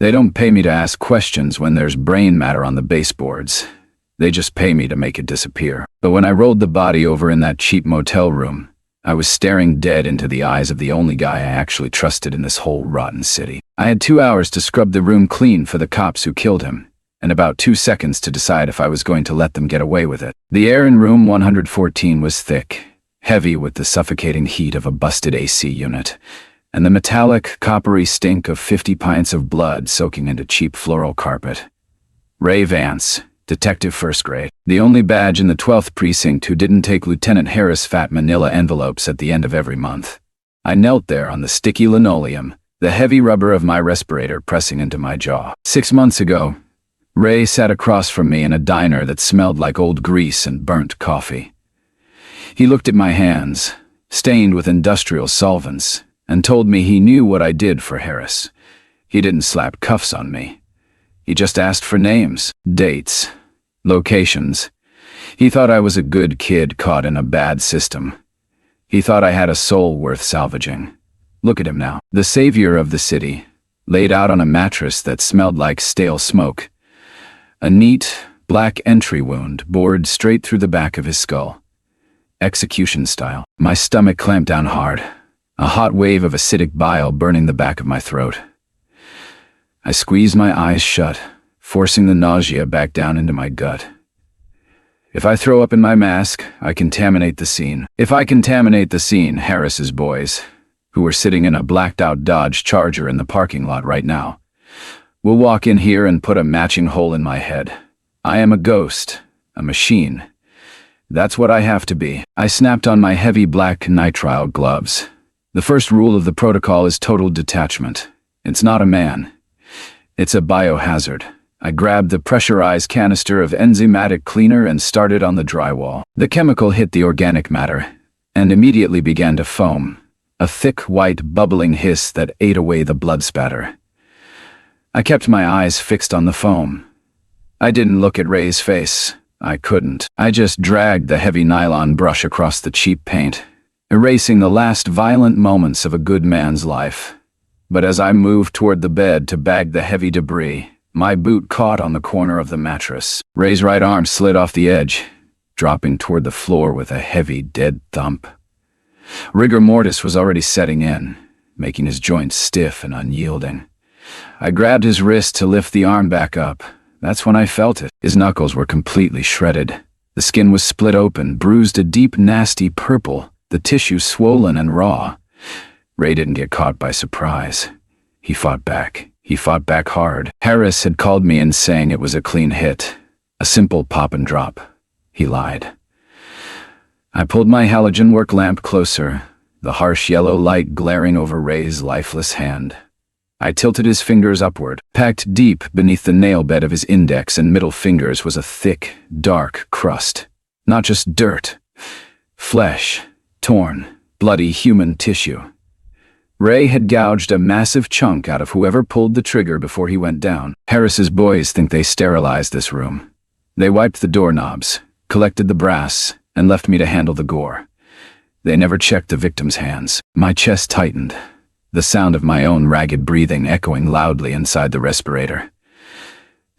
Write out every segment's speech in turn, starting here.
They don't pay me to ask questions when there's brain matter on the baseboards. They just pay me to make it disappear. But when I rolled the body over in that cheap motel room, I was staring dead into the eyes of the only guy I actually trusted in this whole rotten city. I had 2 hours to scrub the room clean for the cops who killed him, and about 2 seconds to decide if I was going to let them get away with it. The air in room 114 was thick, heavy with the suffocating heat of a busted AC unit, and the metallic, coppery stink of 50 pints of blood soaking into cheap floral carpet. Ray Vance, Detective First Grade, the only badge in the 12th Precinct who didn't take Lieutenant Harris' fat manila envelopes at the end of every month. I knelt there on the sticky linoleum, the heavy rubber of my respirator pressing into my jaw. 6 months ago, Ray sat across from me in a diner that smelled like old grease and burnt coffee. He looked at my hands, stained with industrial solvents, and told me he knew what I did for Harris. He didn't slap cuffs on me. He just asked for names, dates, locations. He thought I was a good kid caught in a bad system. He thought I had a soul worth salvaging. Look at him now, the savior of the city, laid out on a mattress that smelled like stale smoke. A neat, black entry wound bored straight through the back of his skull. Execution style. My stomach clamped down hard, a hot wave of acidic bile burning the back of my throat. I squeezed my eyes shut, forcing the nausea back down into my gut. If I throw up in my mask, I contaminate the scene. If I contaminate the scene, Harris's boys, who were sitting in a blacked-out Dodge Charger in the parking lot right now, will walk in here and put a matching hole in my head. I am a ghost, a machine. That's what I have to be. I snapped on my heavy black nitrile gloves. The first rule of the protocol is total detachment. It's not a man. It's a biohazard. I grabbed the pressurized canister of enzymatic cleaner and started on the drywall. The chemical hit the organic matter and immediately began to foam, a thick, white, bubbling hiss that ate away the blood spatter. I kept my eyes fixed on the foam. I didn't look at Ray's face. I couldn't. I just dragged the heavy nylon brush across the cheap paint, erasing the last violent moments of a good man's life. But as I moved toward the bed to bag the heavy debris, my boot caught on the corner of the mattress. Ray's right arm slid off the edge, dropping toward the floor with a heavy, dead thump. Rigor mortis was already setting in, making his joints stiff and unyielding. I grabbed his wrist to lift the arm back up. That's when I felt it. His knuckles were completely shredded. The skin was split open, bruised a deep, nasty purple, the tissue swollen and raw. Ray didn't get caught by surprise. He fought back. He fought back hard. Harris had called me in saying it was a clean hit, a simple pop and drop. He lied. I pulled my halogen work lamp closer, the harsh yellow light glaring over Ray's lifeless hand. I tilted his fingers upward. Packed deep beneath the nail bed of his index and middle fingers was a thick, dark crust. Not just dirt. Flesh. Torn, bloody human tissue. Ray had gouged a massive chunk out of whoever pulled the trigger before he went down. Harris's boys think they sterilized this room. They wiped the doorknobs, collected the brass, and left me to handle the gore. They never checked the victim's hands. My chest tightened, the sound of my own ragged breathing echoing loudly inside the respirator.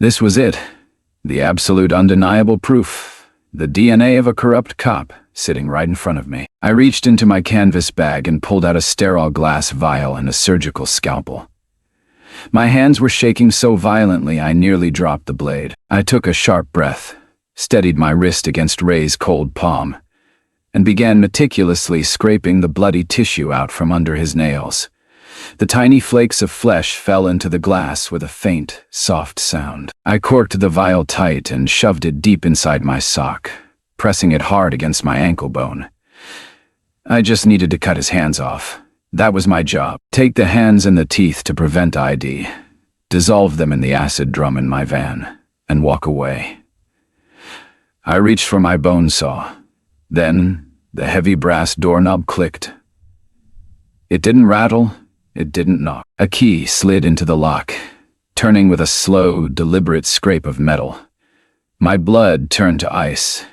This was it, the absolute undeniable proof, the DNA of a corrupt cop sitting right in front of me. I reached into my canvas bag and pulled out a sterile glass vial and a surgical scalpel. My hands were shaking so violently I nearly dropped the blade. I took a sharp breath, steadied my wrist against Ray's cold palm, and began meticulously scraping the bloody tissue out from under his nails. The tiny flakes of flesh fell into the glass with a faint, soft sound. I corked the vial tight and shoved it deep inside my sock, pressing it hard against my ankle bone. I just needed to cut his hands off. That was my job. Take the hands and the teeth to prevent ID, dissolve them in the acid drum in my van, and walk away. I reached for my bone saw. Then, the heavy brass doorknob clicked. It didn't rattle, it didn't knock. A key slid into the lock, turning with a slow, deliberate scrape of metal. My blood turned to ice.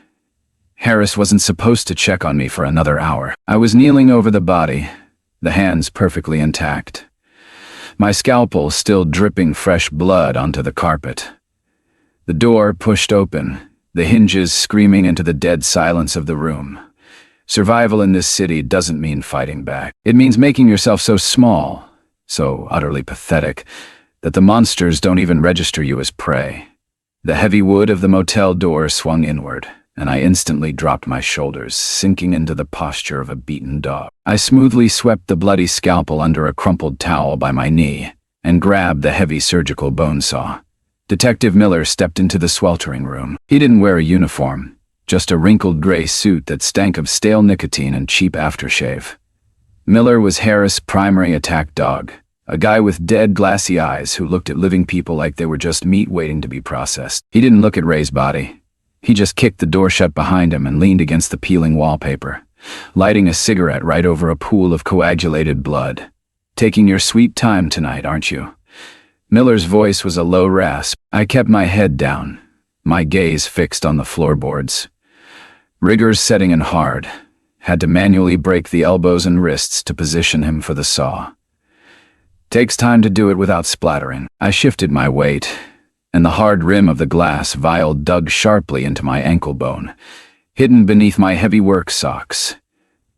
Harris wasn't supposed to check on me for another hour. I was kneeling over the body, the hands perfectly intact. my scalpel still dripping fresh blood onto the carpet. The door pushed open, the hinges screaming into the dead silence of the room. Survival in this city doesn't mean fighting back. It means making yourself so small, so utterly pathetic, that the monsters don't even register you as prey. The heavy wood of the motel door swung inward, and I instantly dropped my shoulders, sinking into the posture of a beaten dog. I smoothly swept the bloody scalpel under a crumpled towel by my knee and grabbed the heavy surgical bone saw. Detective Miller stepped into the sweltering room. He didn't wear a uniform, just a wrinkled gray suit that stank of stale nicotine and cheap aftershave. Miller was Harris' primary attack dog, a guy with dead, glassy eyes who looked at living people like they were just meat waiting to be processed. He didn't look at Ray's body. He just kicked the door shut behind him and leaned against the peeling wallpaper, lighting a cigarette right over a pool of coagulated blood. "Taking your sweet time tonight, aren't you?" Miller's voice was a low rasp. I kept my head down, my gaze fixed on the floorboards. Riggers setting in hard. Had to manually break the elbows and wrists to position him for the saw. Takes time to do it without splattering. I shifted my weight, and the hard rim of the glass vial dug sharply into my ankle bone, hidden beneath my heavy work socks.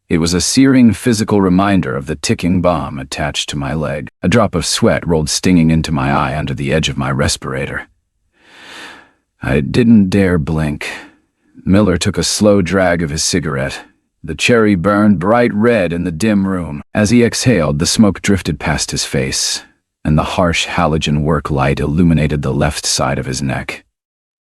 It was a searing physical reminder of the ticking bomb attached to my leg. A drop of sweat rolled stinging into my eye under the edge of my respirator. I didn't dare blink. Miller took a slow drag of his cigarette. The cherry burned bright red in the dim room. As he exhaled, the smoke drifted past his face, and the harsh halogen work light illuminated the left side of his neck.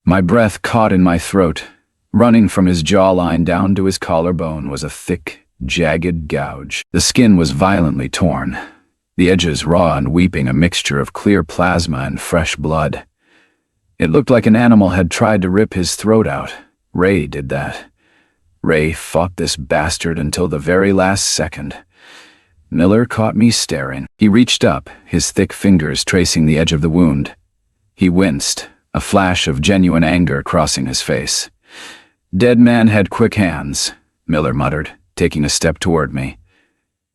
My breath caught in my throat. Running from his jawline down to his collarbone was a thick, jagged gouge. The skin was violently torn, the edges raw and weeping a mixture of clear plasma and fresh blood. It looked like an animal had tried to rip his throat out. Ray did that. Ray fought this bastard until the very last second. Miller caught me staring. He reached up, his thick fingers tracing the edge of the wound. He winced, a flash of genuine anger crossing his face. "Dead man had quick hands," Miller muttered, taking a step toward me.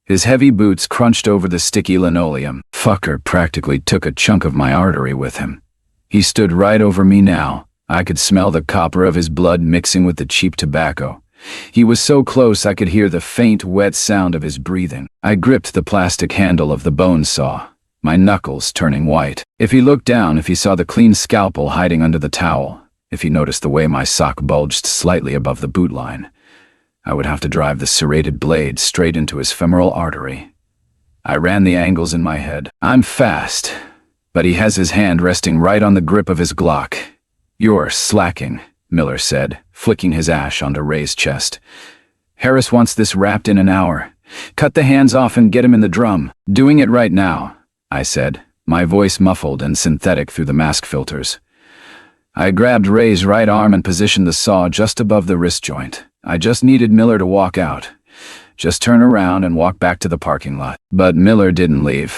His heavy boots crunched over the sticky linoleum. Fucker practically took a chunk of my artery with him. He stood right over me now. I could smell the copper of his blood mixing with the cheap tobacco. He was so close I could hear the faint, wet sound of his breathing. I gripped the plastic handle of the bone saw, my knuckles turning white. If he looked down, if he saw the clean scalpel hiding under the towel, if he noticed the way my sock bulged slightly above the boot line, I would have to drive the serrated blade straight into his femoral artery. I ran the angles in my head. I'm fast, but he has his hand resting right on the grip of his Glock. "You're slacking," Miller said, flicking his ash onto Ray's chest. "Harris wants this wrapped in an hour. Cut the hands off and get him in the drum." "Doing it right now," I said, my voice muffled and synthetic through the mask filters. I grabbed Ray's right arm and positioned the saw just above the wrist joint. I just needed Miller to walk out. Just turn around and walk back to the parking lot. But Miller didn't leave.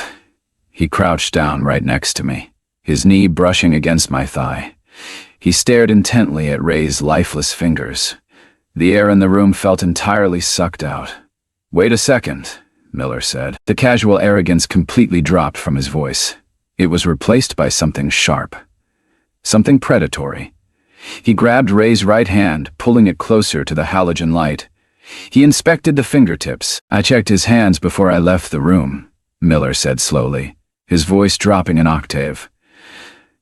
He crouched down right next to me, his knee brushing against my thigh. He stared intently at Ray's lifeless fingers. The air in the room felt entirely sucked out. "Wait a second," Miller said. The casual arrogance completely dropped from his voice. It was replaced by something sharp, something predatory. He grabbed Ray's right hand, pulling it closer to the halogen light. He inspected the fingertips. "I checked his hands before I left the room," Miller said slowly, his voice dropping an octave.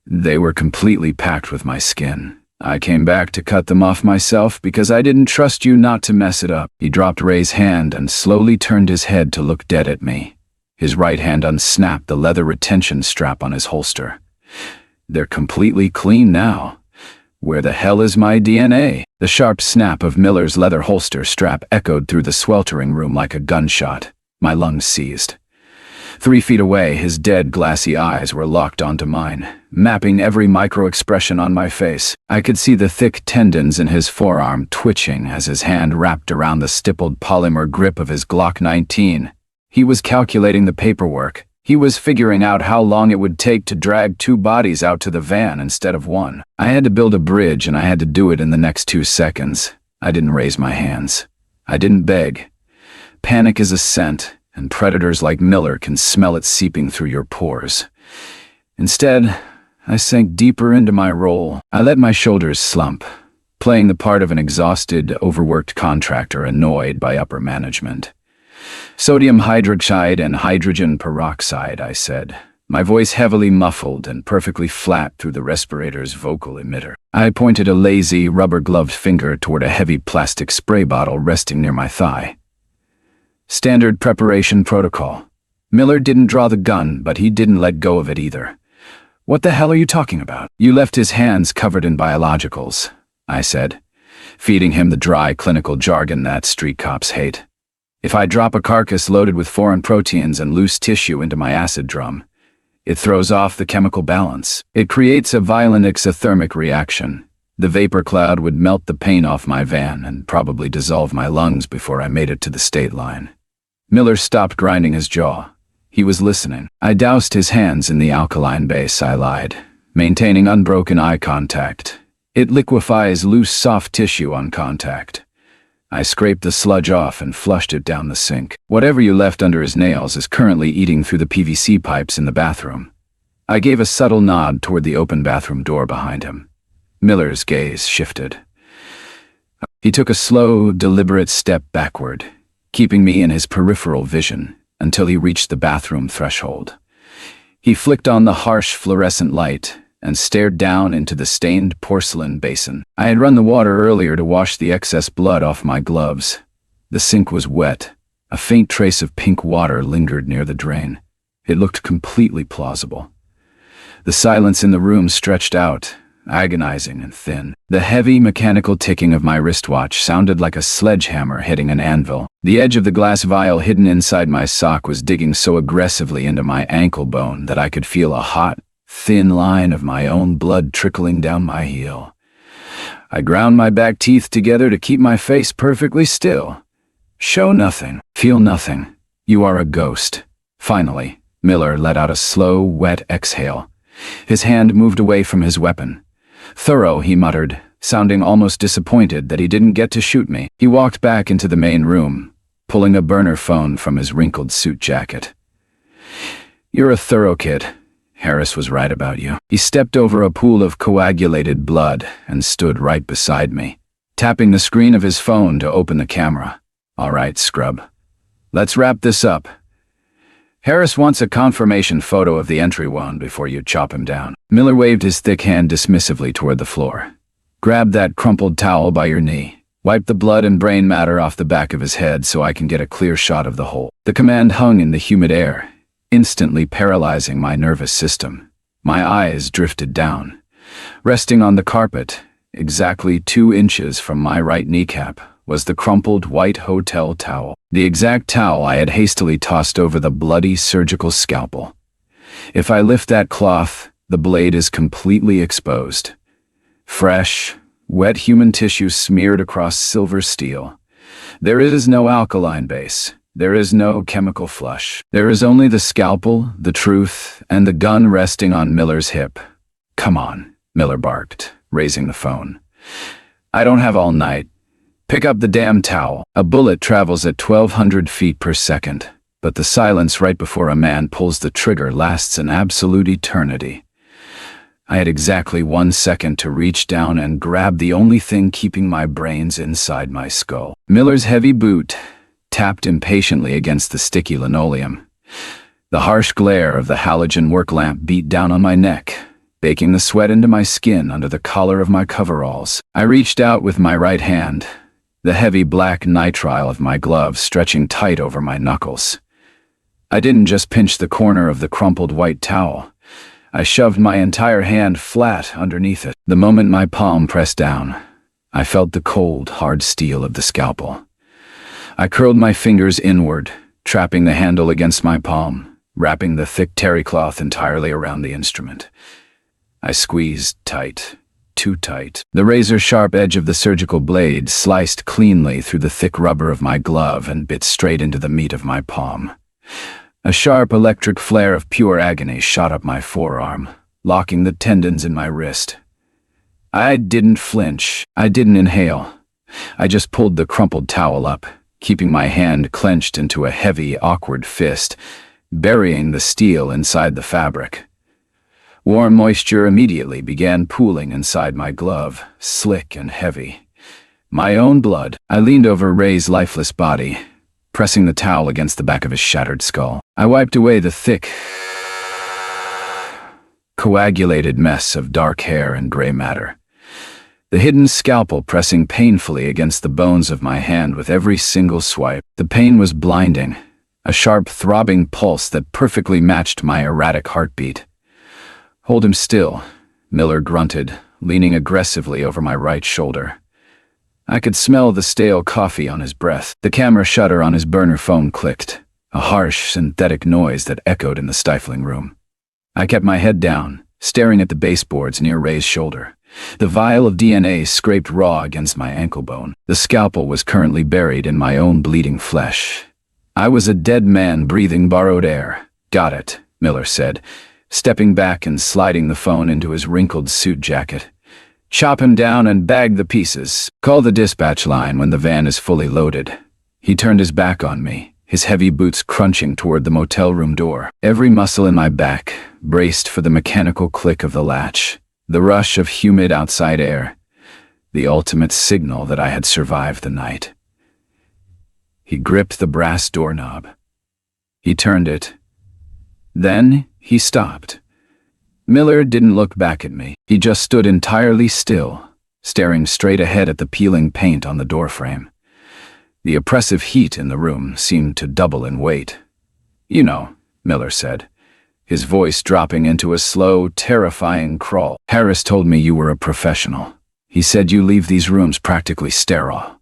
"They were completely packed with my skin. I came back to cut them off myself because I didn't trust you not to mess it up." He dropped Ray's hand and slowly turned his head to look dead at me. His right hand unsnapped the leather retention strap on his holster. "They're completely clean now. Where the hell is my DNA?" The sharp snap of Miller's leather holster strap echoed through the sweltering room like a gunshot. My lungs seized. 3 feet away, his dead, glassy eyes were locked onto mine, mapping every micro-expression on my face. I could see the thick tendons in his forearm twitching as his hand wrapped around the stippled polymer grip of his Glock 19. He was calculating the paperwork. He was figuring out how long it would take to drag 2 bodies out to the van instead of 1. I had to build a bridge, and I had to do it in the next 2 seconds. I didn't raise my hands. I didn't beg. Panic is a scent, and predators like Miller can smell it seeping through your pores. Instead, I sank deeper into my role. I let my shoulders slump, playing the part of an exhausted, overworked contractor annoyed by upper management. "Sodium hydroxide and hydrogen peroxide," I said, my voice heavily muffled and perfectly flat through the respirator's vocal emitter. I pointed a lazy, rubber-gloved finger toward a heavy plastic spray bottle resting near my thigh. "Standard preparation protocol. Miller didn't draw the gun, but he didn't let go of it either." "What the hell are you talking about?" "You left his hands covered in biologicals," I said, feeding him the dry clinical jargon that street cops hate. "If I drop a carcass loaded with foreign proteins and loose tissue into my acid drum, it throws off the chemical balance. It creates a violent exothermic reaction. The vapor cloud would melt the paint off my van and probably dissolve my lungs before I made it to the state line." Miller stopped grinding his jaw. He was listening. "I doused his hands in the alkaline base," I lied, maintaining unbroken eye contact. "It liquefies loose, soft tissue on contact." I scraped the sludge off and flushed it down the sink. "Whatever you left under his nails is currently eating through the PVC pipes in the bathroom." I gave a subtle nod toward the open bathroom door behind him. Miller's gaze shifted. He took a slow, deliberate step backward, keeping me in his peripheral vision until he reached the bathroom threshold. He flicked on the harsh fluorescent light and stared down into the stained porcelain basin. I had run the water earlier to wash the excess blood off my gloves. The sink was wet. A faint trace of pink water lingered near the drain. It looked completely plausible. The silence in the room stretched out, agonizing and thin. The heavy mechanical ticking of my wristwatch sounded like a sledgehammer hitting an anvil. The edge of the glass vial hidden inside my sock was digging so aggressively into my ankle bone that I could feel a hot, thin line of my own blood trickling down my heel. I ground my back teeth together to keep my face perfectly still. "Show nothing, feel nothing. You are a ghost." Finally, Miller let out a slow, wet exhale. His hand moved away from his weapon. "Thorough," he muttered, sounding almost disappointed that he didn't get to shoot me. He walked back into the main room, pulling a burner phone from his wrinkled suit jacket. "You're a thorough kid. Harris was right about you." He stepped over a pool of coagulated blood and stood right beside me, tapping the screen of his phone to open the camera. "All right, scrub. Let's wrap this up. Harris wants a confirmation photo of the entry wound before you chop him down." Miller waved his thick hand dismissively toward the floor. "Grab that crumpled towel by your knee. Wipe the blood and brain matter off the back of his head so I can get a clear shot of the hole." The command hung in the humid air, instantly paralyzing my nervous system. My eyes drifted down. Resting on the carpet, exactly 2 inches from my right kneecap, was the crumpled white hotel towel. The exact towel I had hastily tossed over the bloody surgical scalpel. If I lift that cloth, the blade is completely exposed. Fresh, wet human tissue smeared across silver steel. There is no alkaline base. There is no chemical flush. There is only the scalpel, the truth, and the gun resting on Miller's hip. "Come on," Miller barked, raising the phone. "I don't have all night. Pick up the damn towel." A bullet travels at 1,200 feet per second, but the silence right before a man pulls the trigger lasts an absolute eternity. I had exactly 1 second to reach down and grab the only thing keeping my brains inside my skull. Miller's heavy boot tapped impatiently against the sticky linoleum. The harsh glare of the halogen work lamp beat down on my neck, baking the sweat into my skin under the collar of my coveralls. I reached out with my right hand, the heavy black nitrile of my glove stretching tight over my knuckles. I didn't just pinch the corner of the crumpled white towel. I shoved my entire hand flat underneath it. The moment my palm pressed down, I felt the cold, hard steel of the scalpel. I curled my fingers inward, trapping the handle against my palm, wrapping the thick terry cloth entirely around the instrument. I squeezed tight, too tight. The razor-sharp edge of the surgical blade sliced cleanly through the thick rubber of my glove and bit straight into the meat of my palm. A sharp electric flare of pure agony shot up my forearm, locking the tendons in my wrist. I didn't flinch. I didn't inhale. I just pulled the crumpled towel up, keeping my hand clenched into a heavy, awkward fist, burying the steel inside the fabric. Warm moisture immediately began pooling inside my glove, slick and heavy. My own blood. I leaned over Ray's lifeless body, pressing the towel against the back of his shattered skull. I wiped away the thick, coagulated mess of dark hair and gray matter, the hidden scalpel pressing painfully against the bones of my hand with every single swipe. The pain was blinding, a sharp, throbbing pulse that perfectly matched my erratic heartbeat. "Hold him still," Miller grunted, leaning aggressively over my right shoulder. I could smell the stale coffee on his breath. The camera shutter on his burner phone clicked, a harsh, synthetic noise that echoed in the stifling room. I kept my head down, staring at the baseboards near Ray's shoulder. The vial of DNA scraped raw against my ankle bone. The scalpel was currently buried in my own bleeding flesh. I was a dead man breathing borrowed air. "Got it," Miller said, stepping back and sliding the phone into his wrinkled suit jacket. "Chop him down and bag the pieces. Call the dispatch line when the van is fully loaded." He turned his back on me, his heavy boots crunching toward the motel room door. Every muscle in my back braced for the mechanical click of the latch, the rush of humid outside air, the ultimate signal that I had survived the night. He gripped the brass doorknob. He turned it. Then he stopped. Miller didn't look back at me. He just stood entirely still, staring straight ahead at the peeling paint on the doorframe. The oppressive heat in the room seemed to double in weight. "You know," Miller said, his voice dropping into a slow, terrifying crawl. "Harris told me you were a professional. He said you leave these rooms practically sterile."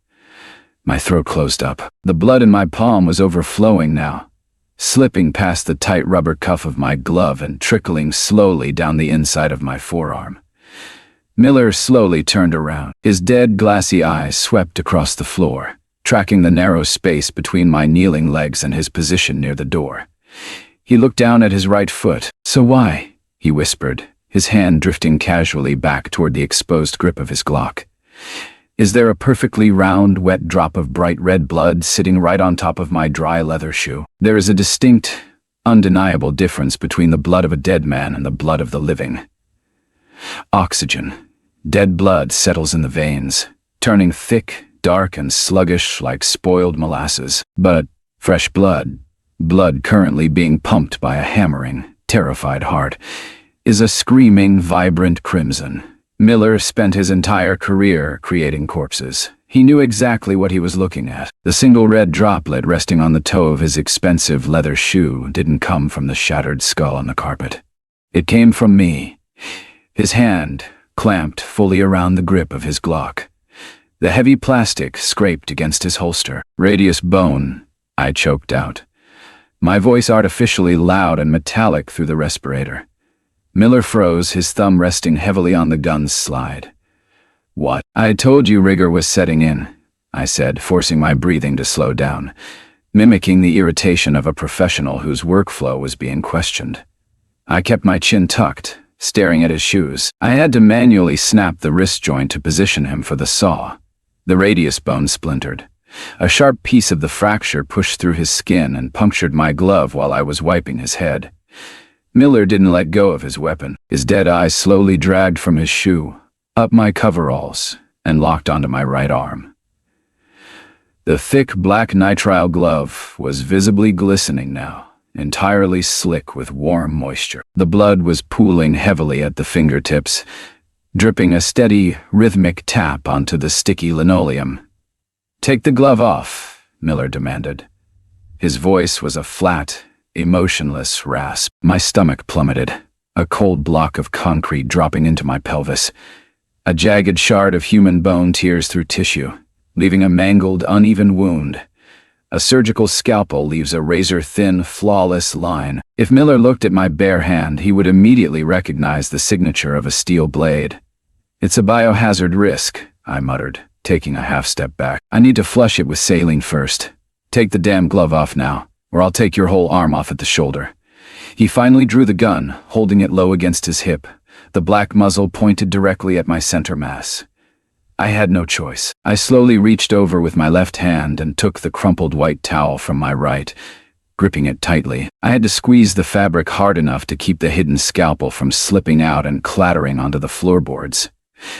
My throat closed up. The blood in my palm was overflowing now, slipping past the tight rubber cuff of my glove and trickling slowly down the inside of my forearm. Miller slowly turned around. His dead, glassy eyes swept across the floor, tracking the narrow space between my kneeling legs and his position near the door. He looked down at his right foot. "So why?" he whispered, his hand drifting casually back toward the exposed grip of his Glock. "Is there a perfectly round, wet drop of bright red blood sitting right on top of my dry leather shoe? There is a distinct, undeniable difference between the blood of a dead man and the blood of the living. Oxygen. Dead blood settles in the veins, turning thick, dark, and sluggish like spoiled molasses. But fresh blood, blood currently being pumped by a hammering, terrified heart, is a screaming, vibrant crimson." Miller spent his entire career creating corpses. He knew exactly what he was looking at. The single red droplet resting on the toe of his expensive leather shoe didn't come from the shattered skull on the carpet. It came from me. His hand clamped fully around the grip of his Glock. The heavy plastic scraped against his holster. "Radius bone," I choked out, my voice artificially loud and metallic through the respirator. Miller froze, his thumb resting heavily on the gun's slide. "What?" "I told you rigor was setting in," I said, forcing my breathing to slow down, mimicking the irritation of a professional whose workflow was being questioned. I kept my chin tucked, staring at his shoes. I had to manually snap the wrist joint to position him for the saw. The radius bone splintered. A sharp piece of the fracture pushed through his skin and punctured my glove while I was wiping his head. Miller didn't let go of his weapon. His dead eyes slowly dragged from his shoe, up my coveralls, and locked onto my right arm. The thick black nitrile glove was visibly glistening now, entirely slick with warm moisture. The blood was pooling heavily at the fingertips, dripping a steady, rhythmic tap onto the sticky linoleum. "Take the glove off," Miller demanded. His voice was a flat, emotionless rasp. My stomach plummeted, a cold block of concrete dropping into my pelvis. A jagged shard of human bone tears through tissue, leaving a mangled, uneven wound. A surgical scalpel leaves a razor-thin, flawless line. If Miller looked at my bare hand, he would immediately recognize the signature of a steel blade. "It's a biohazard risk," I muttered, taking a half-step back. "I need to flush it with saline first. Take the damn glove off now, or I'll take your whole arm off at the shoulder." He finally drew the gun, holding it low against his hip. The black muzzle pointed directly at my center mass. I had no choice. I slowly reached over with my left hand and took the crumpled white towel from my right, gripping it tightly. I had to squeeze the fabric hard enough to keep the hidden scalpel from slipping out and clattering onto the floorboards,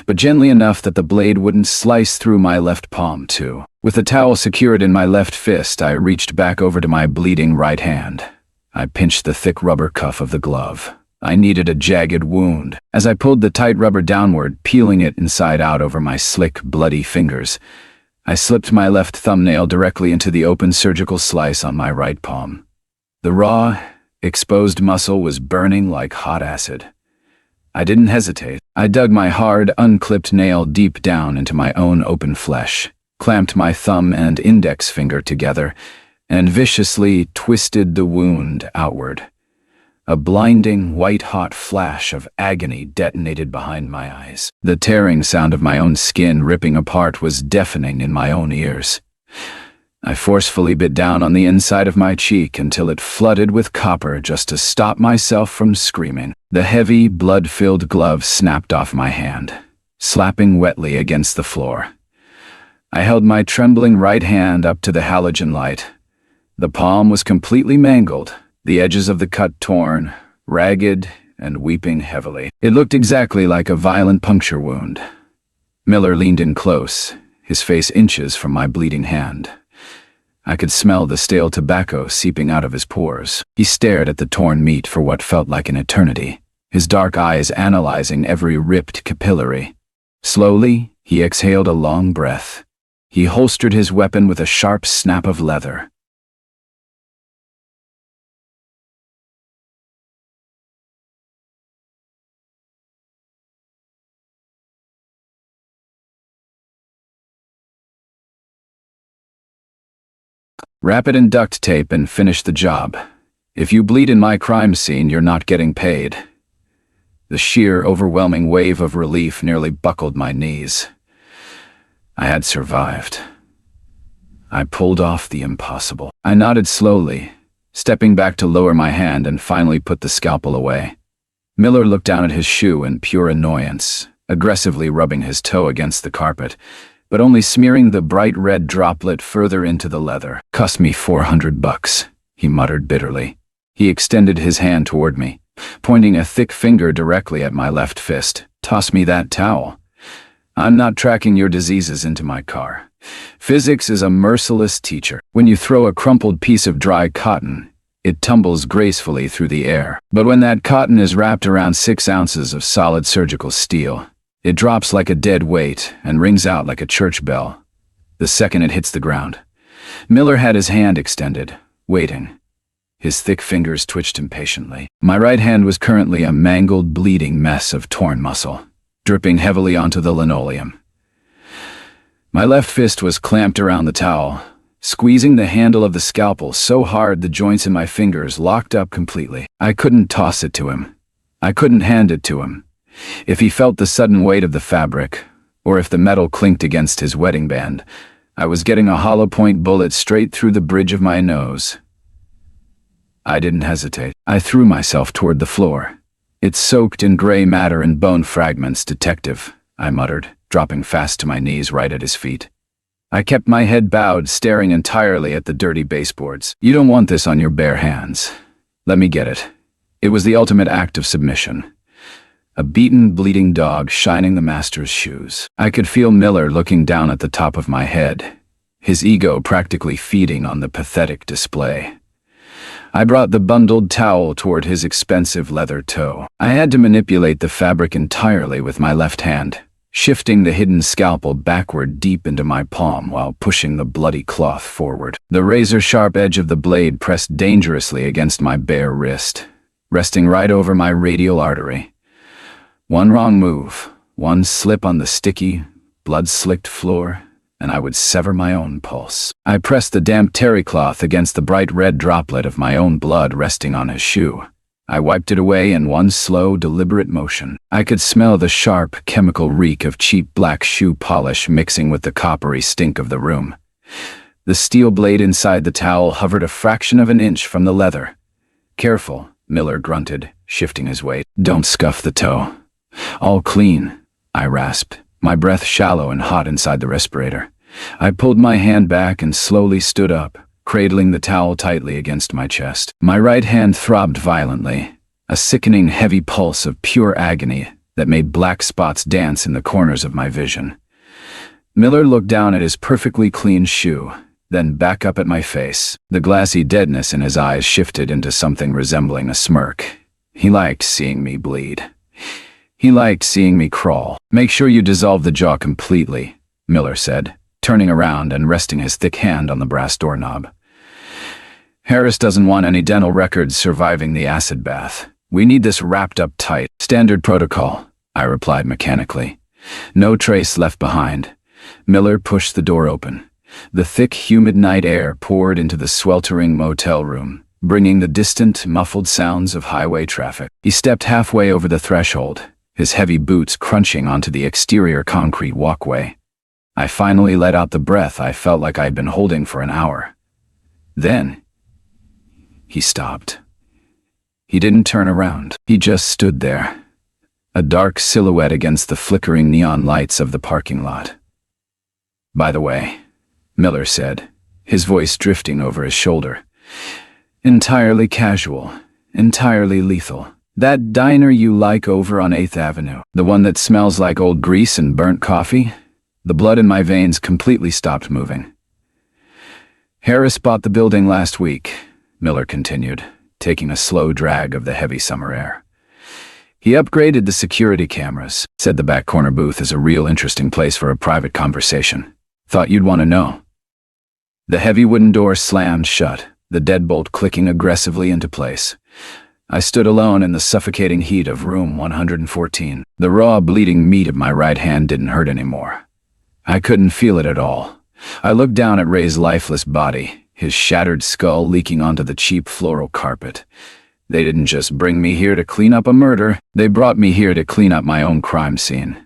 but gently enough that the blade wouldn't slice through my left palm, too. With the towel secured in my left fist, I reached back over to my bleeding right hand. I pinched the thick rubber cuff of the glove. I needed a jagged wound. As I pulled the tight rubber downward, peeling it inside out over my slick, bloody fingers, I slipped my left thumbnail directly into the open surgical slice on my right palm. The raw, exposed muscle was burning like hot acid. I didn't hesitate. I dug my hard, unclipped nail deep down into my own open flesh, clamped my thumb and index finger together, and viciously twisted the wound outward. A blinding, white-hot flash of agony detonated behind my eyes. The tearing sound of my own skin ripping apart was deafening in my own ears. I forcefully bit down on the inside of my cheek until it flooded with copper just to stop myself from screaming. The heavy, blood-filled glove snapped off my hand, slapping wetly against the floor. I held my trembling right hand up to the halogen light. The palm was completely mangled, the edges of the cut torn, ragged, and weeping heavily. It looked exactly like a violent puncture wound. Miller leaned in close, his face inches from my bleeding hand. I could smell the stale tobacco seeping out of his pores. He stared at the torn meat for what felt like an eternity, his dark eyes analyzing every ripped capillary. Slowly, he exhaled a long breath. He holstered his weapon with a sharp snap of leather. Wrap it in duct tape and finish the job. If you bleed in my crime scene, you're not getting paid. The sheer, overwhelming wave of relief nearly buckled my knees. I had survived. I pulled off the impossible. I nodded slowly, stepping back to lower my hand and finally put the scalpel away. Miller looked down at his shoe in pure annoyance, aggressively rubbing his toe against the carpet, but only smearing the bright red droplet further into the leather. "Cost me $400, he muttered bitterly. He extended his hand toward me, pointing a thick finger directly at my left fist. "Toss me that towel. I'm not tracking your diseases into my car. Physics is a merciless teacher. When you throw a crumpled piece of dry cotton, it tumbles gracefully through the air. But when that cotton is wrapped around 6 ounces of solid surgical steel, it drops like a dead weight and rings out like a church bell the second it hits the ground." Miller had his hand extended, waiting. His thick fingers twitched impatiently. My right hand was currently a mangled, bleeding mess of torn muscle, dripping heavily onto the linoleum. My left fist was clamped around the towel, squeezing the handle of the scalpel so hard the joints in my fingers locked up completely. I couldn't toss it to him. I couldn't hand it to him. If he felt the sudden weight of the fabric, or if the metal clinked against his wedding band, I was getting a hollow point bullet straight through the bridge of my nose. I didn't hesitate. I threw myself toward the floor. "It's soaked in gray matter and bone fragments, detective," I muttered, dropping fast to my knees right at his feet. I kept my head bowed, staring entirely at the dirty baseboards. "You don't want this on your bare hands. Let me get it." It was the ultimate act of submission. A beaten, bleeding dog shining the master's shoes. I could feel Miller looking down at the top of my head, his ego practically feeding on the pathetic display. I brought the bundled towel toward his expensive leather toe. I had to manipulate the fabric entirely with my left hand, shifting the hidden scalpel backward deep into my palm while pushing the bloody cloth forward. The razor-sharp edge of the blade pressed dangerously against my bare wrist, resting right over my radial artery. One wrong move, one slip on the sticky, blood-slicked floor, and I would sever my own pulse. I pressed the damp terry cloth against the bright red droplet of my own blood resting on his shoe. I wiped it away in one slow, deliberate motion. I could smell the sharp, chemical reek of cheap black shoe polish mixing with the coppery stink of the room. The steel blade inside the towel hovered a fraction of an inch from the leather. "Careful," Miller grunted, shifting his weight. "Don't scuff the toe." "All clean," I rasped, my breath shallow and hot inside the respirator. I pulled my hand back and slowly stood up, cradling the towel tightly against my chest. My right hand throbbed violently, a sickening heavy pulse of pure agony that made black spots dance in the corners of my vision. Miller looked down at his perfectly clean shoe, then back up at my face. The glassy deadness in his eyes shifted into something resembling a smirk. He liked seeing me bleed. He liked seeing me crawl. "Make sure you dissolve the jaw completely," Miller said, turning around and resting his thick hand on the brass doorknob. "Harris doesn't want any dental records surviving the acid bath. We need this wrapped up tight." "Standard protocol," I replied mechanically. No trace left behind. Miller pushed the door open. The thick, humid night air poured into the sweltering motel room, bringing the distant, muffled sounds of highway traffic. He stepped halfway over the threshold, his heavy boots crunching onto the exterior concrete walkway. I finally let out the breath I felt like I'd been holding for an hour. Then, he stopped. He didn't turn around. He just stood there, a dark silhouette against the flickering neon lights of the parking lot. "By the way," Miller said, his voice drifting over his shoulder, "entirely casual, entirely lethal. That diner you like over on 8th Avenue, the one that smells like old grease and burnt coffee?" The blood in my veins completely stopped moving. "Harris bought the building last week," Miller continued, taking a slow drag of the heavy summer air. "He upgraded the security cameras, said the back corner booth is a real interesting place for a private conversation. Thought you'd want to know." The heavy wooden door slammed shut, the deadbolt clicking aggressively into place. I stood alone in the suffocating heat of room 114. The raw, bleeding meat of my right hand didn't hurt anymore. I couldn't feel it at all. I looked down at Ray's lifeless body, his shattered skull leaking onto the cheap floral carpet. They didn't just bring me here to clean up a murder, they brought me here to clean up my own crime scene.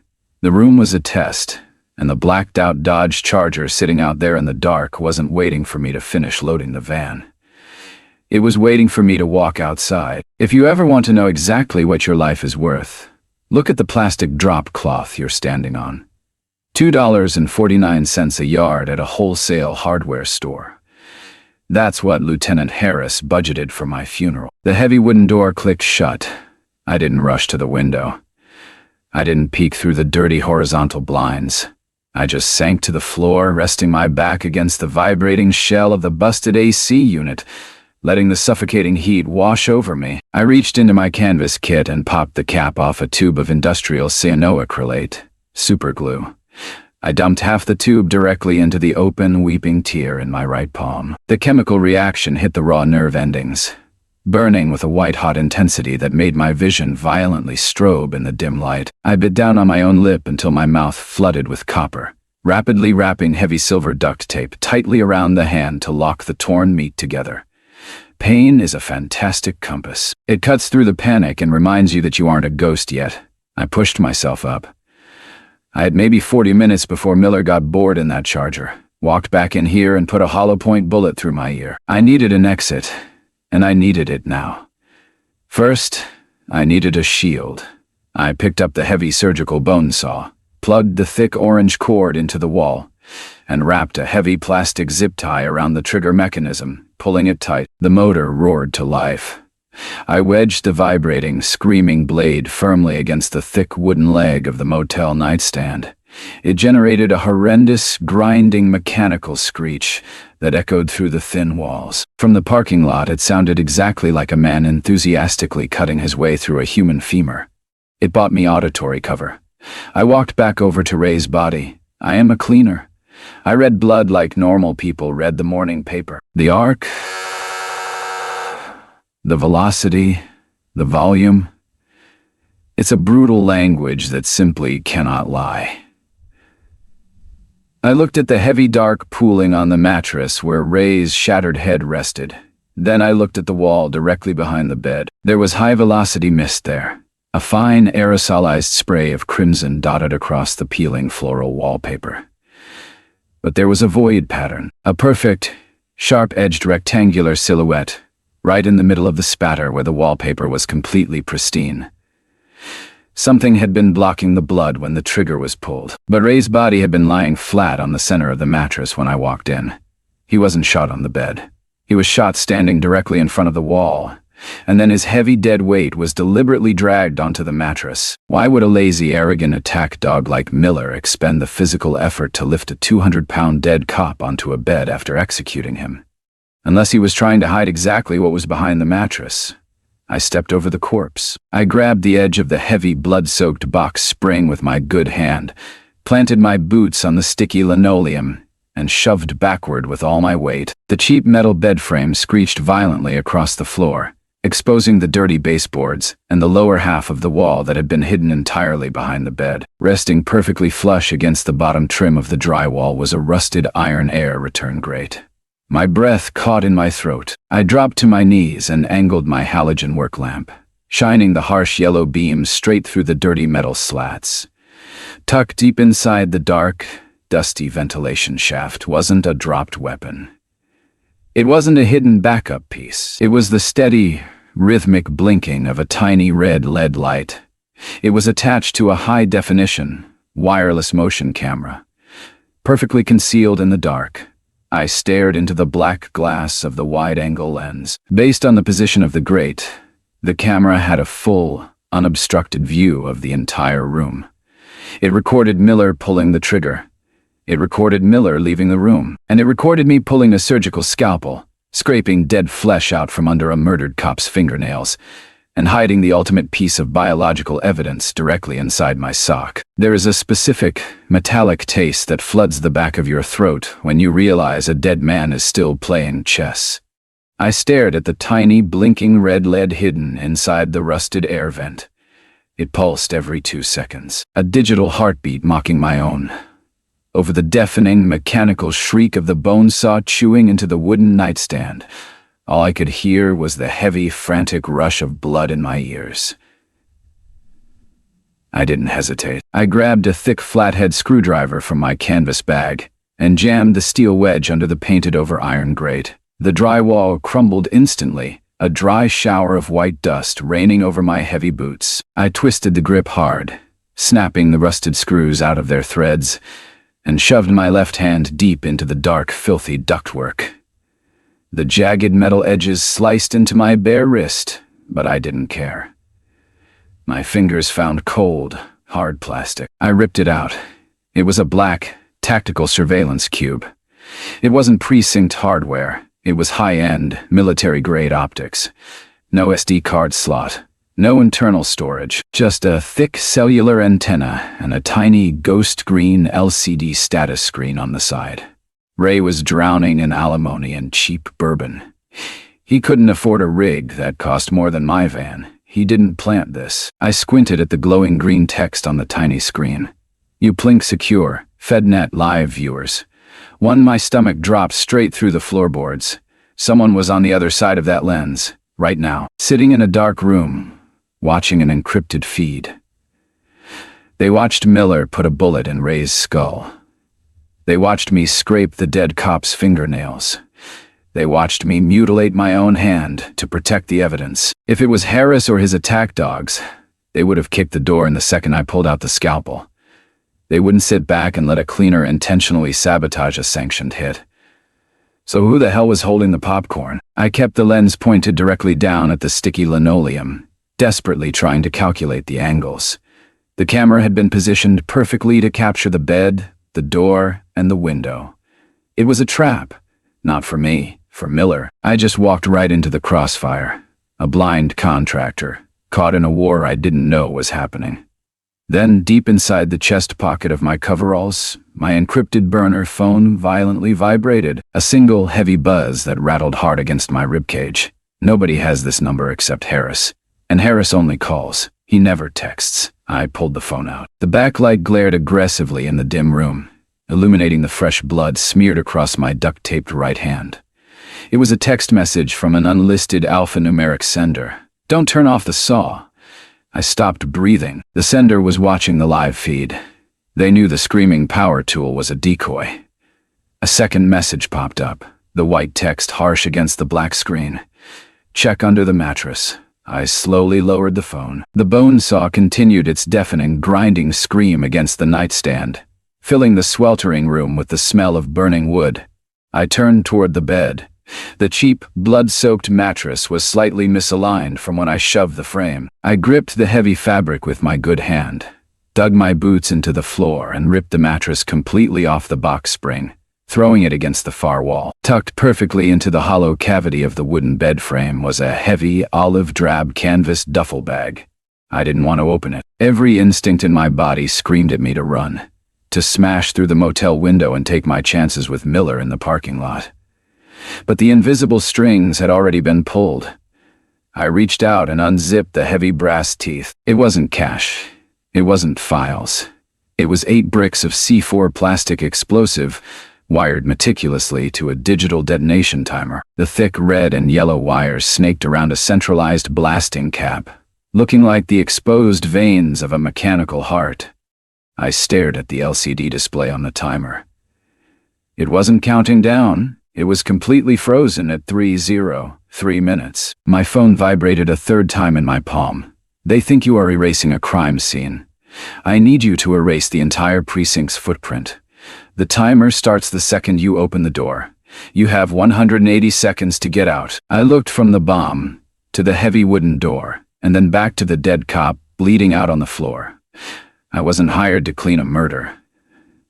The room was a test, and the blacked-out Dodge Charger sitting out there in the dark wasn't waiting for me to finish loading the van. It was waiting for me to walk outside. If you ever want to know exactly what your life is worth, look at the plastic drop cloth you're standing on. $2.49 a yard at a wholesale hardware store. That's what Lieutenant Harris budgeted for my funeral. The heavy wooden door clicked shut. I didn't rush to the window. I didn't peek through the dirty horizontal blinds. I just sank to the floor, resting my back against the vibrating shell of the busted AC unit, letting the suffocating heat wash over me. I reached into my canvas kit and popped the cap off a tube of industrial cyanoacrylate, superglue. I dumped half the tube directly into the open, weeping tear in my right palm. The chemical reaction hit the raw nerve endings, burning with a white-hot intensity that made my vision violently strobe in the dim light. I bit down on my own lip until my mouth flooded with copper, rapidly wrapping heavy silver duct tape tightly around the hand to lock the torn meat together. Pain is a fantastic compass. It cuts through the panic and reminds you that you aren't a ghost yet. I pushed myself up. I had maybe 40 minutes before Miller got bored in that Charger, walked back in here and put a hollow point bullet through my ear. I needed an exit, and I needed it now. First, I needed a shield. I picked up the heavy surgical bone saw, plugged the thick orange cord into the wall, and wrapped a heavy plastic zip tie around the trigger mechanism, pulling it tight. The motor roared to life. I wedged the vibrating, screaming blade firmly against the thick wooden leg of the motel nightstand. It generated a horrendous, grinding mechanical screech that echoed through the thin walls. From the parking lot, it sounded exactly like a man enthusiastically cutting his way through a human femur. It bought me auditory cover. I walked back over to Ray's body. I am a cleaner. I read blood like normal people read the morning paper. The arc, the velocity, the volume. It's a brutal language that simply cannot lie. I looked at the heavy dark pooling on the mattress where Ray's shattered head rested. Then I looked at the wall directly behind the bed. There was high-velocity mist there. A fine aerosolized spray of crimson dotted across the peeling floral wallpaper. But there was a void pattern, a perfect, sharp-edged rectangular silhouette, right in the middle of the spatter where the wallpaper was completely pristine. Something had been blocking the blood when the trigger was pulled. But Ray's body had been lying flat on the center of the mattress when I walked in. He wasn't shot on the bed. He was shot standing directly in front of the wall, and then his heavy dead weight was deliberately dragged onto the mattress. Why would a lazy, arrogant attack dog like Miller expend the physical effort to lift a 200-pound dead cop onto a bed after executing him? Unless he was trying to hide exactly what was behind the mattress. I stepped over the corpse. I grabbed the edge of the heavy, blood-soaked box spring with my good hand, planted my boots on the sticky linoleum, and shoved backward with all my weight. The cheap metal bed frame screeched violently across the floor, exposing the dirty baseboards and the lower half of the wall that had been hidden entirely behind the bed. Resting perfectly flush against the bottom trim of the drywall was a rusted iron air return grate. My breath caught in my throat. I dropped to my knees and angled my halogen work lamp, shining the harsh yellow beams straight through the dirty metal slats. Tucked deep inside the dark, dusty ventilation shaft wasn't a dropped weapon. It wasn't a hidden backup piece. It was the steady, rhythmic blinking of a tiny red LED light. It was attached to a high-definition, wireless motion camera, perfectly concealed in the dark. I stared into the black glass of the wide-angle lens. Based on the position of the grate, the camera had a full, unobstructed view of the entire room. It recorded Miller pulling the trigger. It recorded Miller leaving the room. And it recorded me pulling a surgical scalpel, scraping dead flesh out from under a murdered cop's fingernails, and hiding the ultimate piece of biological evidence directly inside my sock. There is a specific, metallic taste that floods the back of your throat when you realize a dead man is still playing chess. I stared at the tiny, blinking red LED hidden inside the rusted air vent. It pulsed every 2 seconds, a digital heartbeat mocking my own. Over the deafening, mechanical shriek of the bone saw chewing into the wooden nightstand, all I could hear was the heavy, frantic rush of blood in my ears. I didn't hesitate. I grabbed a thick flathead screwdriver from my canvas bag and jammed the steel wedge under the painted-over iron grate. The drywall crumbled instantly, a dry shower of white dust raining over my heavy boots. I twisted the grip hard, snapping the rusted screws out of their threads, and shoved my left hand deep into the dark, filthy ductwork. The jagged metal edges sliced into my bare wrist, but I didn't care. My fingers found cold, hard plastic. I ripped it out. It was a black, tactical surveillance cube. It wasn't precinct hardware. It was high-end, military-grade optics. No SD card slot, no internal storage, just a thick cellular antenna and a tiny ghost green LCD status screen on the side. Ray was drowning in alimony and cheap bourbon. He couldn't afford a rig that cost more than my van. He didn't plant this. I squinted at the glowing green text on the tiny screen. Uplink secure, FedNet live viewers. My stomach dropped straight through the floorboards. Someone was on the other side of that lens, right now, sitting in a dark room, watching an encrypted feed. They watched Miller put a bullet in Ray's skull. They watched me scrape the dead cop's fingernails. They watched me mutilate my own hand to protect the evidence. If it was Harris or his attack dogs, they would have kicked the door in the second I pulled out the scalpel. They wouldn't sit back and let a cleaner intentionally sabotage a sanctioned hit. So who the hell was holding the popcorn? I kept the lens pointed directly down at the sticky linoleum, desperately trying to calculate the angles. The camera had been positioned perfectly to capture the bed, the door, and the window. It was a trap. Not for me, for Miller. I just walked right into the crossfire. A blind contractor, caught in a war I didn't know was happening. Then, deep inside the chest pocket of my coveralls, my encrypted burner phone violently vibrated, a single heavy buzz that rattled hard against my ribcage. Nobody has this number except Harris. And Harris only calls. He never texts. I pulled the phone out. The backlight glared aggressively in the dim room, illuminating the fresh blood smeared across my duct-taped right hand. It was a text message from an unlisted alphanumeric sender. Don't turn off the saw. I stopped breathing. The sender was watching the live feed. They knew the screaming power tool was a decoy. A second message popped up, the white text harsh against the black screen. Check under the mattress. I slowly lowered the phone. The bone saw continued its deafening, grinding scream against the nightstand, filling the sweltering room with the smell of burning wood. I turned toward the bed. The cheap, blood-soaked mattress was slightly misaligned from when I shoved the frame. I gripped the heavy fabric with my good hand, dug my boots into the floor, and ripped the mattress completely off the box spring, throwing it against the far wall. Tucked perfectly into the hollow cavity of the wooden bed frame was a heavy, olive-drab canvas duffel bag. I didn't want to open it. Every instinct in my body screamed at me to run, to smash through the motel window and take my chances with Miller in the parking lot. But the invisible strings had already been pulled. I reached out and unzipped the heavy brass teeth. It wasn't cash. It wasn't files. It was 8 bricks of C4 plastic explosive, wired meticulously to a digital detonation timer. The thick red and yellow wires snaked around a centralized blasting cap, looking like the exposed veins of a mechanical heart. I stared at the LCD display on the timer. It wasn't counting down. It was completely frozen at 3:03 minutes. My phone vibrated a third time in my palm. They think you are erasing a crime scene. I need you to erase the entire precinct's footprint. The timer starts the second you open the door. You have 180 seconds to get out. I looked from the bomb to the heavy wooden door, and then back to the dead cop bleeding out on the floor. I wasn't hired to clean a murder.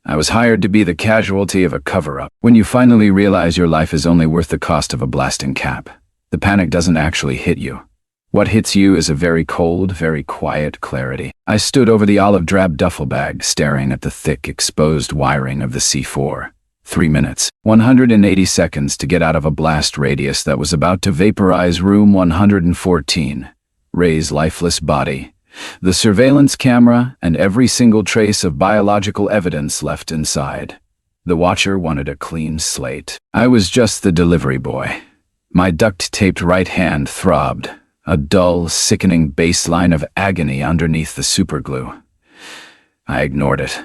I was hired to be the casualty of a cover-up. When you finally realize your life is only worth the cost of a blasting cap, the panic doesn't actually hit you. What hits you is a very cold, very quiet clarity. I stood over the olive-drab duffel bag, staring at the thick, exposed wiring of the C4. 3 minutes, 180 seconds to get out of a blast radius that was about to vaporize room 114, Ray's lifeless body, the surveillance camera, and every single trace of biological evidence left inside. The watcher wanted a clean slate. I was just the delivery boy. My duct-taped right hand throbbed, a dull, sickening baseline of agony underneath the superglue. I ignored it.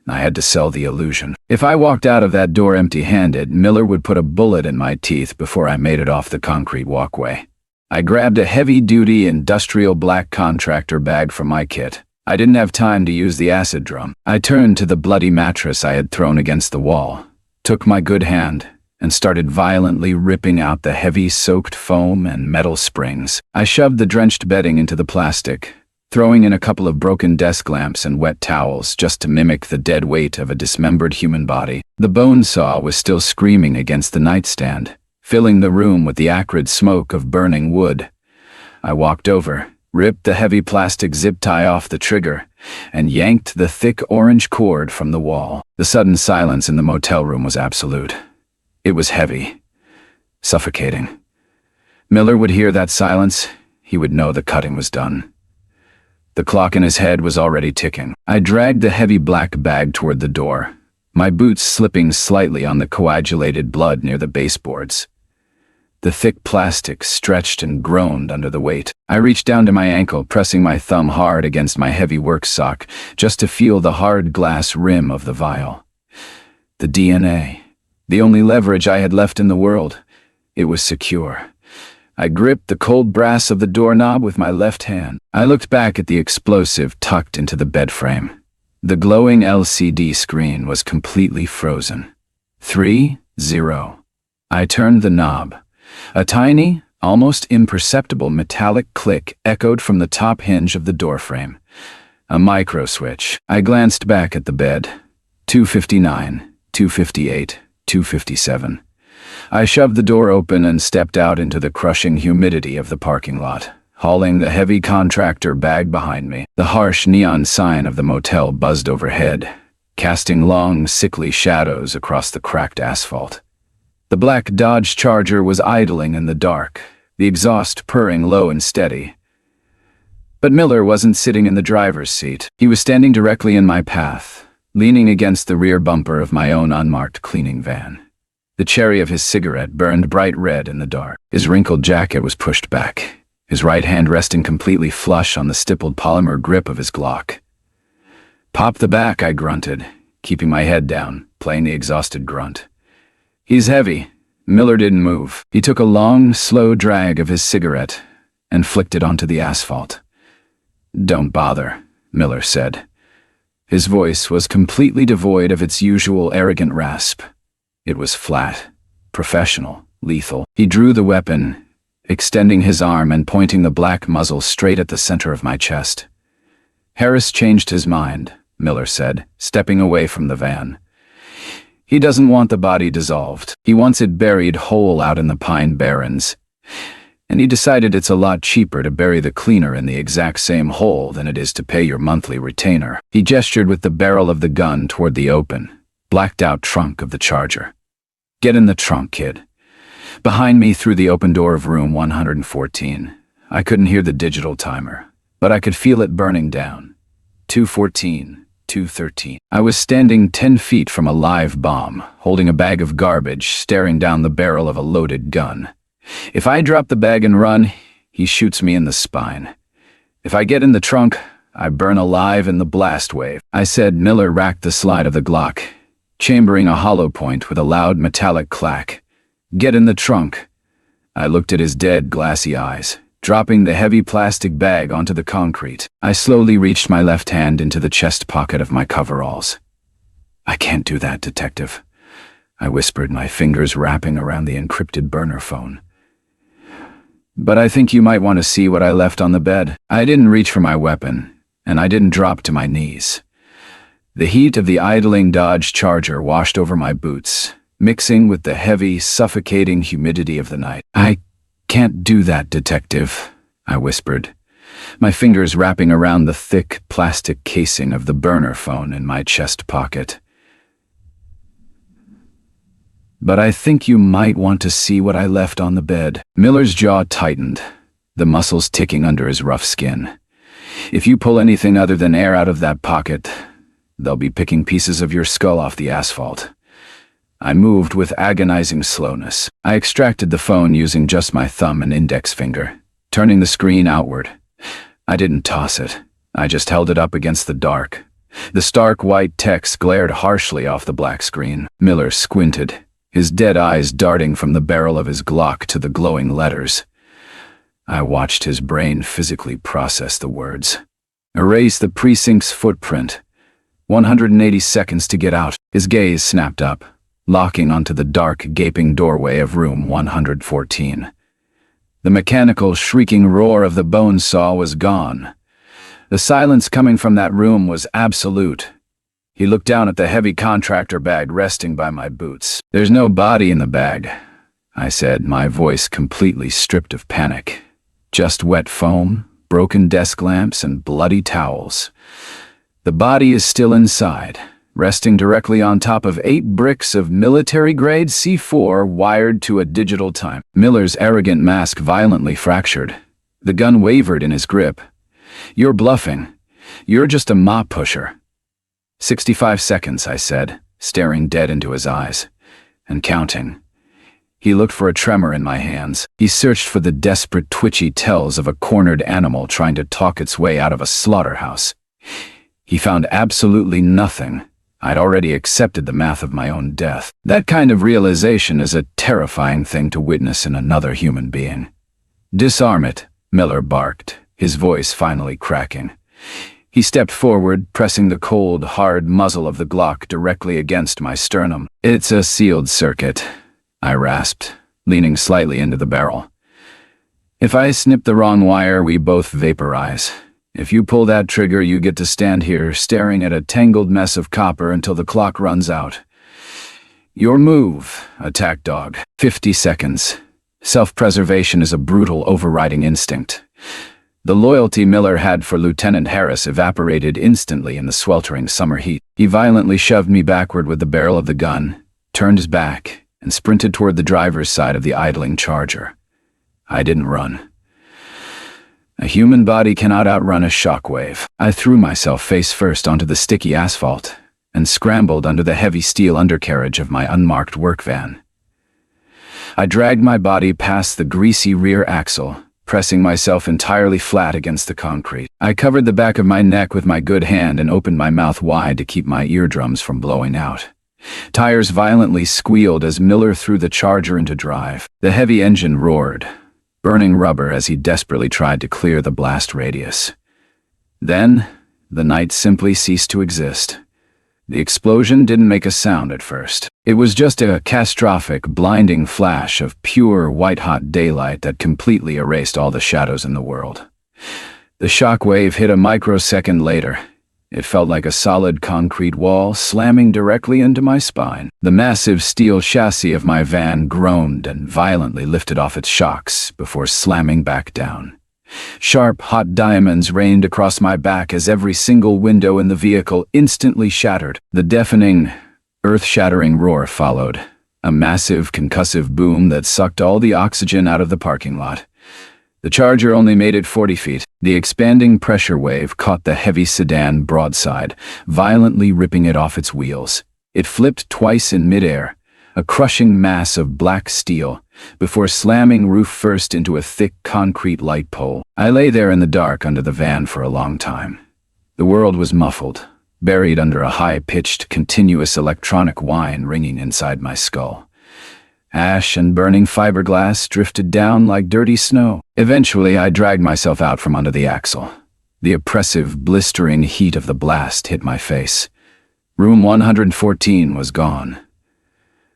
I had to sell the illusion. If I walked out of that door empty-handed, Miller would put a bullet in my teeth before I made it off the concrete walkway. I grabbed a heavy-duty industrial black contractor bag from my kit. I didn't have time to use the acid drum. I turned to the bloody mattress I had thrown against the wall, took my good hand, and started violently ripping out the heavy soaked foam and metal springs. I shoved the drenched bedding into the plastic, throwing in a couple of broken desk lamps and wet towels just to mimic the dead weight of a dismembered human body. The bone saw was still screaming against the nightstand, filling the room with the acrid smoke of burning wood. I walked over, ripped the heavy plastic zip tie off the trigger, and yanked the thick orange cord from the wall. The sudden silence in the motel room was absolute. It was heavy, suffocating. Miller would hear that silence. He would know the cutting was done. The clock in his head was already ticking. I dragged the heavy black bag toward the door, my boots slipping slightly on the coagulated blood near the baseboards. The thick plastic stretched and groaned under the weight. I reached down to my ankle, pressing my thumb hard against my heavy work sock, just to feel the hard glass rim of the vial. The DNA. The only leverage I had left in the world. It was secure. I gripped the cold brass of the doorknob with my left hand. I looked back at the explosive tucked into the bed frame. The glowing LCD screen was completely frozen. 3-0. I turned the knob. A tiny, almost imperceptible metallic click echoed from the top hinge of the doorframe. A micro switch. I glanced back at the bed. 259, 258, 257. I shoved the door open and stepped out into the crushing humidity of the parking lot, hauling the heavy contractor bag behind me. The harsh neon sign of the motel buzzed overhead, casting long, sickly shadows across the cracked asphalt. The black Dodge Charger was idling in the dark, the exhaust purring low and steady. But Miller wasn't sitting in the driver's seat. He was standing directly in my path, leaning against the rear bumper of my own unmarked cleaning van. The cherry of his cigarette burned bright red in the dark. His wrinkled jacket was pushed back, his right hand resting completely flush on the stippled polymer grip of his Glock. "Pop the back," I grunted, keeping my head down, playing the exhausted grunt. "He's heavy." Miller didn't move. He took a long, slow drag of his cigarette, and flicked it onto the asphalt. "Don't bother," Miller said. His voice was completely devoid of its usual arrogant rasp. It was flat, professional, lethal. He drew the weapon, extending his arm and pointing the black muzzle straight at the center of my chest. "Harris changed his mind," Miller said, stepping away from the van. "He doesn't want the body dissolved. He wants it buried whole out in the Pine Barrens. And he decided it's a lot cheaper to bury the cleaner in the exact same hole than it is to pay your monthly retainer." He gestured with the barrel of the gun toward the open, blacked-out trunk of the Charger. "Get in the trunk, kid." Behind me through the open door of room 114. I couldn't hear the digital timer, but I could feel it burning down. 2:14, 2:13. I was standing 10 feet from a live bomb, holding a bag of garbage, staring down the barrel of a loaded gun. If I drop the bag and run, he shoots me in the spine. If I get in the trunk, I burn alive in the blast wave. I said. Miller racked the slide of the Glock, chambering a hollow point with a loud metallic clack. "Get in the trunk." I looked at his dead, glassy eyes, dropping the heavy plastic bag onto the concrete. I slowly reached my left hand into the chest pocket of my coveralls. "I can't do that, Detective," I whispered, my fingers wrapping around the encrypted burner phone. "But I think you might want to see what I left on the bed." I didn't reach for my weapon, and I didn't drop to my knees. The heat of the idling Dodge Charger washed over my boots, mixing with the heavy, suffocating humidity of the night. "I can't do that, Detective," I whispered, my fingers wrapping around the thick plastic casing of the burner phone in my chest pocket. "But I think you might want to see what I left on the bed." Miller's jaw tightened, the muscles ticking under his rough skin. "If you pull anything other than air out of that pocket, they'll be picking pieces of your skull off the asphalt." I moved with agonizing slowness. I extracted the phone using just my thumb and index finger, turning the screen outward. I didn't toss it. I just held it up against the dark. The stark white text glared harshly off the black screen. Miller squinted, his dead eyes darting from the barrel of his Glock to the glowing letters. I watched his brain physically process the words. "Erase the precinct's footprint. 180 seconds to get out." His gaze snapped up, locking onto the dark, gaping doorway of room 114. The mechanical, shrieking roar of the bone saw was gone. The silence coming from that room was absolute. He looked down at the heavy contractor bag resting by my boots. "There's no body in the bag," I said, my voice completely stripped of panic. "Just wet foam, broken desk lamps, and bloody towels. The body is still inside, resting directly on top of 8 bricks of military-grade C4 wired to a digital time." Miller's arrogant mask violently fractured. The gun wavered in his grip. "You're bluffing. You're just a mop pusher." 65 seconds, I said, staring dead into his eyes, and counting. He looked for a tremor in my hands. He searched for the desperate, twitchy tells of a cornered animal trying to talk its way out of a slaughterhouse. He found absolutely nothing. I'd already accepted the math of my own death. That kind of realization is a terrifying thing to witness in another human being. "Disarm it," Miller barked, his voice finally cracking. He stepped forward, pressing the cold, hard muzzle of the Glock directly against my sternum. "It's a sealed circuit," I rasped, leaning slightly into the barrel. "If I snip the wrong wire, we both vaporize. If you pull that trigger, you get to stand here staring at a tangled mess of copper until the clock runs out. Your move, attack dog." 50 seconds. Self-preservation is a brutal overriding instinct. The loyalty Miller had for Lieutenant Harris evaporated instantly in the sweltering summer heat. He violently shoved me backward with the barrel of the gun, turned his back, and sprinted toward the driver's side of the idling Charger. I didn't run. A human body cannot outrun a shockwave. I threw myself face first onto the sticky asphalt and scrambled under the heavy steel undercarriage of my unmarked work van. I dragged my body past the greasy rear axle, pressing myself entirely flat against the concrete. I covered the back of my neck with my good hand and opened my mouth wide to keep my eardrums from blowing out. Tires violently squealed as Miller threw the Charger into drive. The heavy engine roared, burning rubber as he desperately tried to clear the blast radius. Then, the night simply ceased to exist. The explosion didn't make a sound at first. It was just a catastrophic, blinding flash of pure, white-hot daylight that completely erased all the shadows in the world. The shockwave hit a microsecond later. It felt like a solid concrete wall slamming directly into my spine. The massive steel chassis of my van groaned and violently lifted off its shocks before slamming back down. Sharp, hot diamonds rained across my back as every single window in the vehicle instantly shattered. The deafening, earth-shattering roar followed, a massive, concussive boom that sucked all the oxygen out of the parking lot. The Charger only made it 40 feet. The expanding pressure wave caught the heavy sedan broadside, violently ripping it off its wheels. It flipped twice in midair, a crushing mass of black steel, before slamming roof first into a thick concrete light pole. I lay there in the dark under the van for a long time. The world was muffled, buried under a high-pitched, continuous electronic whine ringing inside my skull. Ash and burning fiberglass drifted down like dirty snow. Eventually, I dragged myself out from under the axle. The oppressive, blistering heat of the blast hit my face. Room 114 was gone.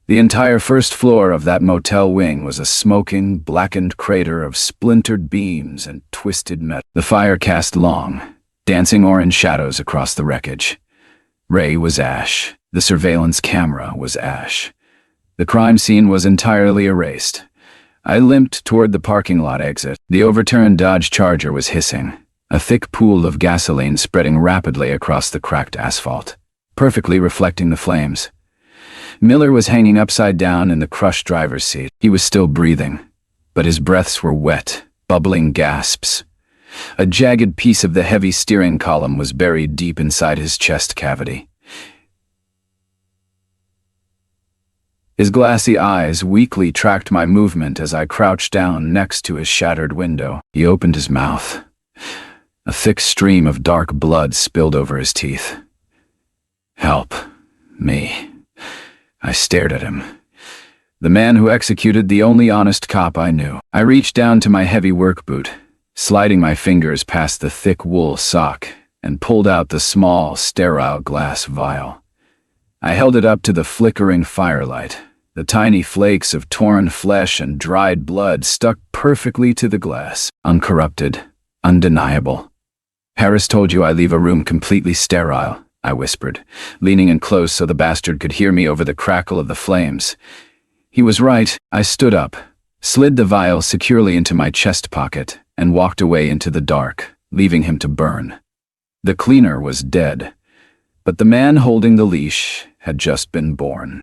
The entire first floor of that motel wing was a smoking, blackened crater of splintered beams and twisted metal. The fire cast long, dancing orange shadows across the wreckage. Ray was ash. The surveillance camera was ash. The crime scene was entirely erased. I limped toward the parking lot exit. The overturned Dodge Charger was hissing, a thick pool of gasoline spreading rapidly across the cracked asphalt, perfectly reflecting the flames. Miller was hanging upside down in the crushed driver's seat. He was still breathing, but his breaths were wet, bubbling gasps. A jagged piece of the heavy steering column was buried deep inside his chest cavity. His glassy eyes weakly tracked my movement as I crouched down next to his shattered window. He opened his mouth. A thick stream of dark blood spilled over his teeth. "Help me." I stared at him. The man who executed the only honest cop I knew. I reached down to my heavy work boot, sliding my fingers past the thick wool sock, and pulled out the small, sterile glass vial. I held it up to the flickering firelight. The tiny flakes of torn flesh and dried blood stuck perfectly to the glass, uncorrupted, undeniable. "Harris told you I leave a room completely sterile," I whispered, leaning in close so the bastard could hear me over the crackle of the flames. He was right. I stood up, slid the vial securely into my chest pocket, and walked away into the dark, leaving him to burn. The cleaner was dead, but the man holding the leash had just been born.